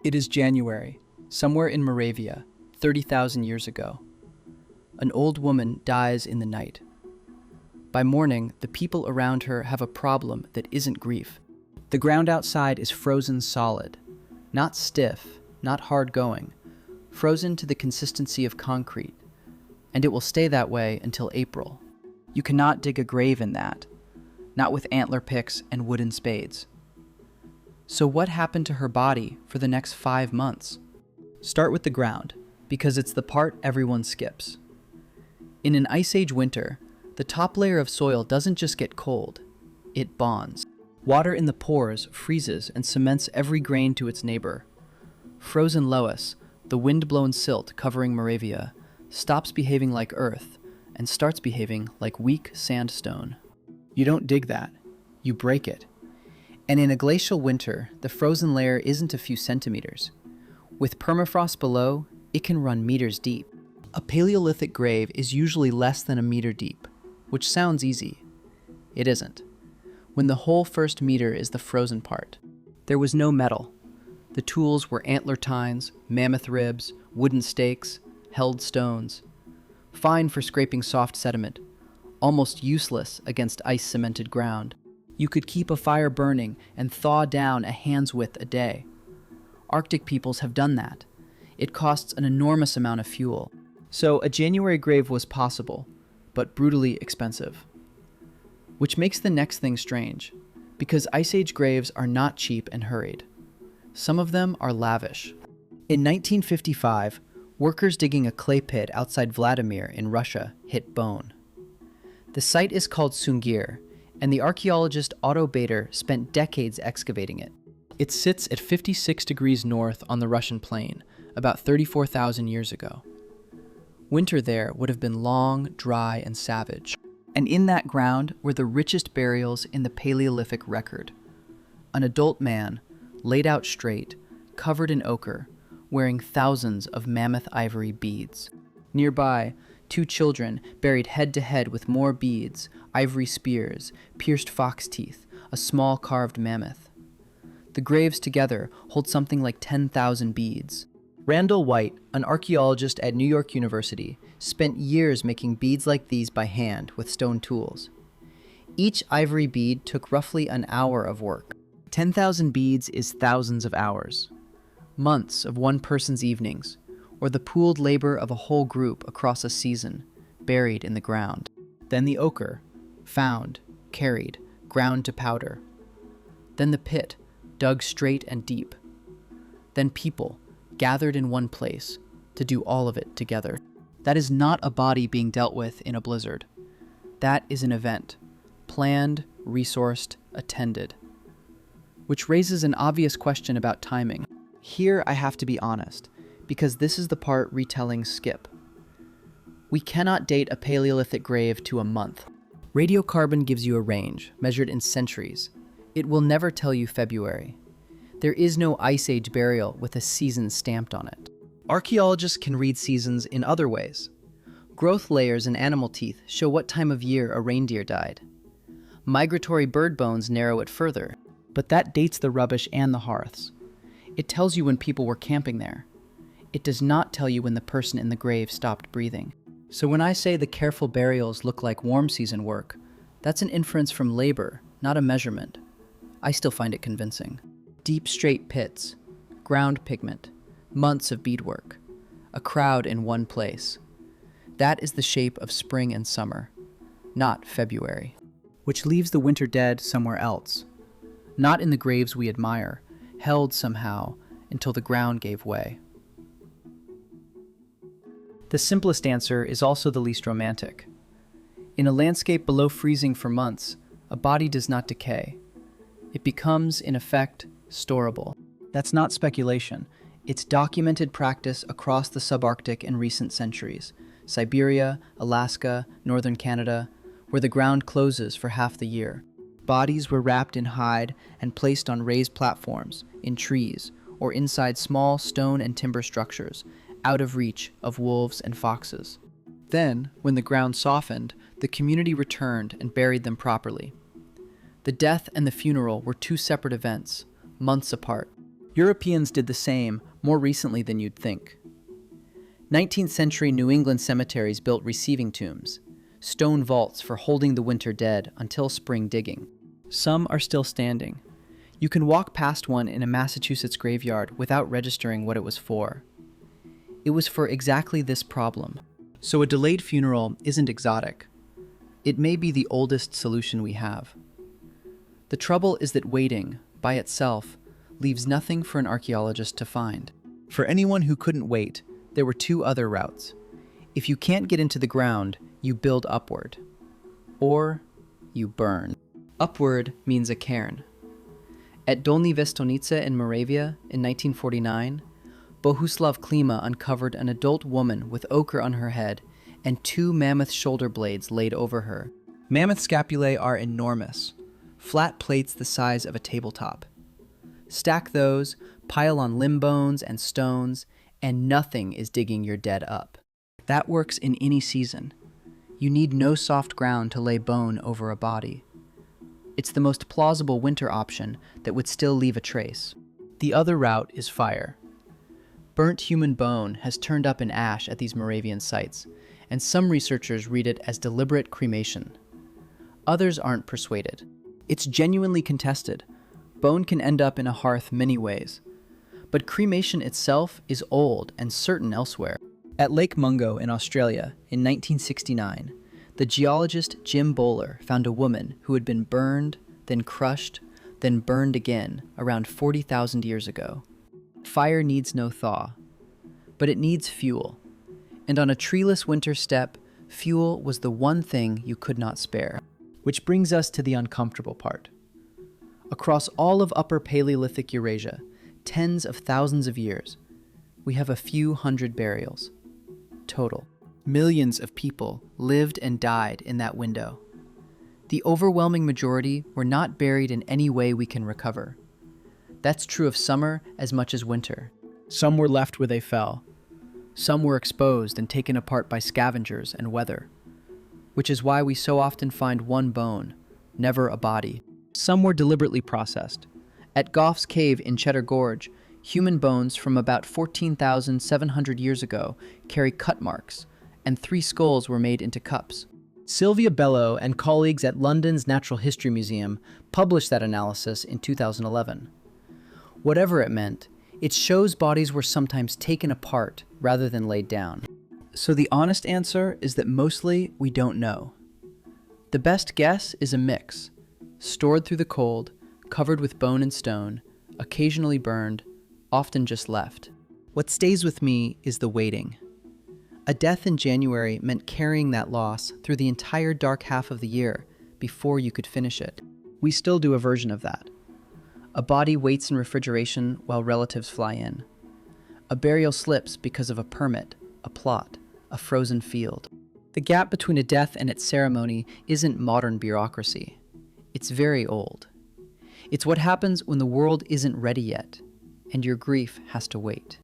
It is January, somewhere in Moravia, 30,000 years ago. An old woman dies in the night. By morning, the people around her have a problem that isn't grief. The ground outside is frozen solid, not stiff, not hard going, frozen to the consistency of concrete, and it will stay that way until April. You cannot dig a grave in that, not with antler picks and wooden spades. So what happened to her body for the next 5 months? Start with the ground, because it's the part everyone skips. In an Ice Age winter, the top layer of soil doesn't just get cold, it bonds. Water in the pores freezes and cements every grain to its neighbor. Frozen loess, the wind-blown silt covering Moravia, stops behaving like earth and starts behaving like weak sandstone. You don't dig that, you break it. And in a glacial winter, the frozen layer isn't a few centimeters. With permafrost below, it can run meters deep. A Paleolithic grave is usually less than a meter deep, which sounds easy. It isn't. When the whole first meter is the frozen part. There was no metal. The tools were antler tines, mammoth ribs, wooden stakes, held stones. Fine for scraping soft sediment, almost useless against ice-cemented ground. You could keep a fire burning and thaw down a hand's width a day. Arctic peoples have done that. It costs an enormous amount of fuel. So a January grave was possible, but brutally expensive. Which makes the next thing strange, because Ice Age graves are not cheap and hurried. Some of them are lavish. In 1955, workers digging a clay pit outside Vladimir in Russia hit bone. The site is called Sunghir, and the archaeologist Otto Bader spent decades excavating it. It sits at 56 degrees north on the Russian plain, about 34,000 years ago. Winter there would have been long, dry, and savage. And in that ground were the richest burials in the Paleolithic record. An adult man, laid out straight, covered in ochre, wearing thousands of mammoth-ivory beads. Nearby, 2 children buried head-to-head with more beads, ivory spears, pierced fox teeth, a small carved mammoth. The graves together hold something like 10,000 beads. Randall White, an archaeologist at New York University, spent years making beads like these by hand with stone tools. Each ivory bead took roughly an hour of work. 10,000 beads is thousands of hours. Months of one person's evenings, or the pooled labor of a whole group across a season, buried in the ground. Then the ochre, found, carried, ground to powder. Then the pit, dug straight and deep. Then people, gathered in one place, to do all of it together. That is not a body being dealt with in a blizzard. That is an event, planned, resourced, attended. Which raises an obvious question about timing. Here I have to be honest, because this is the part retellings skip. We cannot date a Paleolithic grave to a month. Radiocarbon gives you a range, measured in centuries. It will never tell you February. There is no Ice Age burial with a season stamped on it. Archaeologists can read seasons in other ways. Growth layers in animal teeth show what time of year a reindeer died. Migratory bird bones narrow it further, but that dates the rubbish and the hearths. It tells you when people were camping there. It does not tell you when the person in the grave stopped breathing. So when I say the careful burials look like warm season work, that's an inference from labor, not a measurement. I still find it convincing. Deep straight pits, ground pigment, months of beadwork, a crowd in one place. That is the shape of spring and summer, not February. Which leaves the winter dead somewhere else, not in the graves we admire, held somehow until the ground gave way. The simplest answer is also the least romantic. In a landscape below freezing for months, a body does not decay. It becomes, in effect, storable. That's not speculation. It's documented practice across the subarctic in recent centuries. Siberia, Alaska, northern Canada, where the ground closes for half the year. Bodies were wrapped in hide and placed on raised platforms, in trees, or inside small stone and timber structures, out of reach of wolves and foxes. Then, when the ground softened, the community returned and buried them properly. The death and the funeral were 2 separate events, months apart. Europeans did the same more recently than you'd think. 19th century New England cemeteries built receiving tombs, stone vaults for holding the winter dead until spring digging. Some are still standing. You can walk past one in a Massachusetts graveyard without registering what it was for. It was for exactly this problem. So a delayed funeral isn't exotic. It may be the oldest solution we have. The trouble is that waiting, by itself, leaves nothing for an archaeologist to find. For anyone who couldn't wait, there were two other routes. If you can't get into the ground, you build upward. Or you burn. Upward means a cairn. At Dolni in Moravia in 1949, Bohuslav Klima uncovered an adult woman with ochre on her head and two mammoth shoulder blades laid over her. Mammoth scapulae are enormous, flat plates the size of a tabletop. Stack those, pile on limb bones and stones, and nothing is digging your dead up. That works in any season. You need no soft ground to lay bone over a body. It's the most plausible winter option that would still leave a trace. The other route is fire. Burnt human bone has turned up in ash at these Moravian sites, and some researchers read it as deliberate cremation. Others aren't persuaded. It's genuinely contested. Bone can end up in a hearth many ways. But cremation itself is old and certain elsewhere. At Lake Mungo in Australia in 1969, the geologist Jim Bowler found a woman who had been burned, then crushed, then burned again around 40,000 years ago. Fire needs no thaw, but it needs fuel. And on a treeless winter steppe, fuel was the one thing you could not spare. Which brings us to the uncomfortable part. Across all of Upper Paleolithic Eurasia, tens of thousands of years, we have a few hundred burials. Total. Millions of people lived and died in that window. The overwhelming majority were not buried in any way we can recover. That's true of summer as much as winter. Some were left where they fell. Some were exposed and taken apart by scavengers and weather, which is why we so often find one bone, never a body. Some were deliberately processed. At Gough's Cave in Cheddar Gorge, human bones from about 14,700 years ago carry cut marks, and 3 skulls were made into cups. Sylvia Bello and colleagues at London's Natural History Museum published that analysis in 2011. Whatever it meant, it shows bodies were sometimes taken apart rather than laid down. So the honest answer is that mostly we don't know. The best guess is a mix, stored through the cold, covered with bone and stone, occasionally burned, often just left. What stays with me is the waiting. A death in January meant carrying that loss through the entire dark half of the year before you could finish it. We still do a version of that. A body waits in refrigeration while relatives fly in. A burial slips because of a permit, a plot, a frozen field. The gap between a death and its ceremony isn't modern bureaucracy. It's very old. It's what happens when the world isn't ready yet, and your grief has to wait.